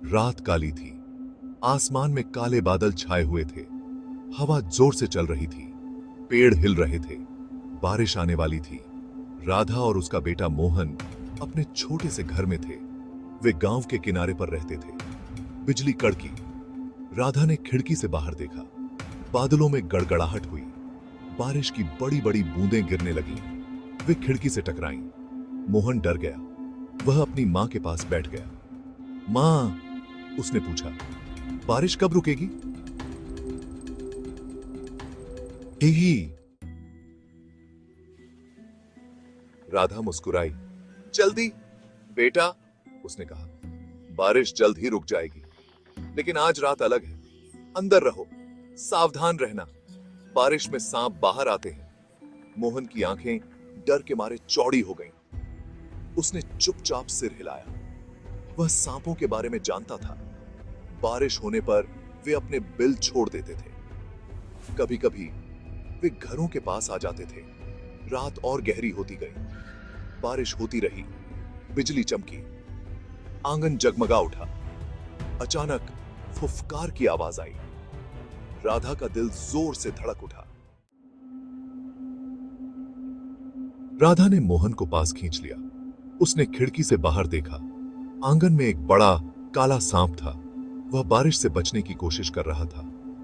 रात काली थी। आसमान में काले बादल छाए हुए थे। हवा जोर से चल रही थी। पेड़ हिल रहे थे। बारिश आने वाली थी। राधा और उसका बेटा मोहन अपने छोटे से घर में थे। वे गांव के किनारे पर रहते थे। बिजली कड़की। राधा ने खिड़की से बाहर देखा। बादलों में गड़गड़ाहट हुई। बारिश की बड़ी बड़ी बूंदें गिरने लगीं। वे खिड़की से टकराईं। मोहन डर गया। वह अपनी मां के पास बैठ गया। मां, उसने पूछा, बारिश कब रुकेगी? ही राधा मुस्कुराई। जल्दी बेटा, उसने कहा, बारिश जल्द ही रुक जाएगी, लेकिन आज रात अलग है। अंदर रहो, सावधान रहना। बारिश में सांप बाहर आते हैं। मोहन की आंखें डर के मारे चौड़ी हो गईं। उसने चुपचाप सिर हिलाया। वह सांपों के बारे में जानता था। बारिश होने पर वे अपने बिल छोड़ देते थे। कभी कभी वे घरों के पास आ जाते थे। रात और गहरी होती गई। बारिश होती रही। बिजली चमकी। आंगन जगमगा उठा। अचानक फुफकार की आवाज आई। राधा का दिल जोर से धड़क उठा। राधा ने मोहन को पास खींच लिया। उसने खिड़की से बाहर देखा। आंगन में एक बड़ा काला सांप था। वह बारिश से बचने की कोशिश कर रहा था।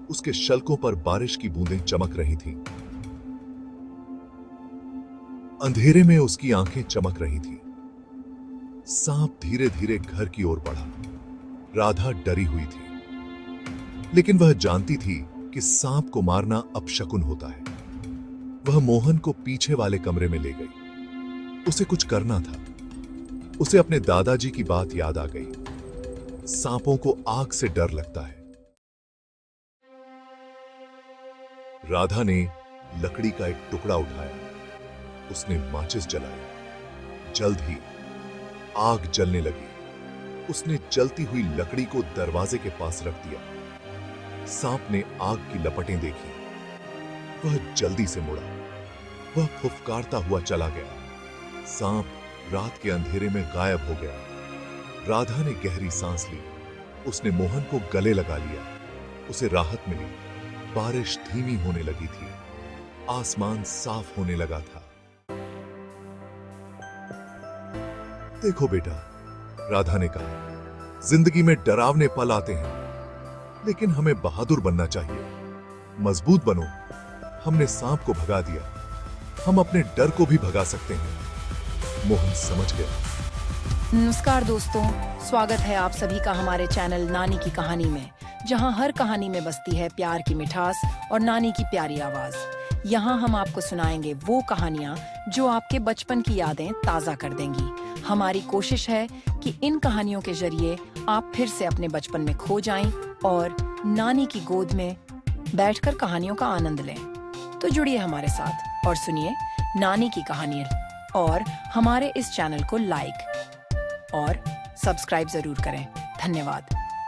उसके शल्कों पर बारिश की बूंदें चमक रही थीं। अंधेरे में उसकी आंखें चमक रही थीं। सांप धीरे धीरे घर की ओर बढ़ा। राधा डरी हुई थी, लेकिन वह जानती थी कि सांप को मारना अपशकुन होता है। वह मोहन को पीछे वाले कमरे में ले गई। उसे कुछ करना था। उसे अपने दादाजी की बात याद आ गई। सांपों को आग से डर लगता है। राधा ने लकड़ी का एक टुकड़ा उठाया। उसने माचिस जलाई। जल्द ही आग जलने लगी। उसने जलती हुई लकड़ी को दरवाजे के पास रख दिया। सांप ने आग की लपटें देखी। वह जल्दी से मुड़ा। वह फुफकारता हुआ चला गया। सांप रात के अंधेरे में गायब हो गया। राधा ने गहरी सांस ली। उसने मोहन को गले लगा लिया। उसे राहत मिली। बारिश धीमी होने लगी थी। आसमान साफ होने लगा था। देखो बेटा, राधा ने कहा, जिंदगी में डरावने पल आते हैं, लेकिन हमें बहादुर बनना चाहिए। मजबूत बनो। हमने सांप को भगा दिया। हम अपने डर को भी भगा सकते हैं। मोहन समझ गया। नमस्कार दोस्तों, स्वागत है आप सभी का हमारे चैनल नानी की कहानी में, जहां हर कहानी में बसती है प्यार की मिठास और नानी की प्यारी आवाज। यहाँ हम आपको सुनाएंगे वो कहानियाँ जो आपके बचपन की यादें ताज़ा कर देंगी। हमारी कोशिश है कि इन कहानियों के जरिए आप फिर से अपने बचपन में खो जाएं और नानी की गोद में बैठकर कहानियों का आनंद लें। तो जुड़िए हमारे साथ और सुनिए नानी की कहानी, और हमारे इस चैनल को लाइक और सब्सक्राइब जरूर करें। धन्यवाद।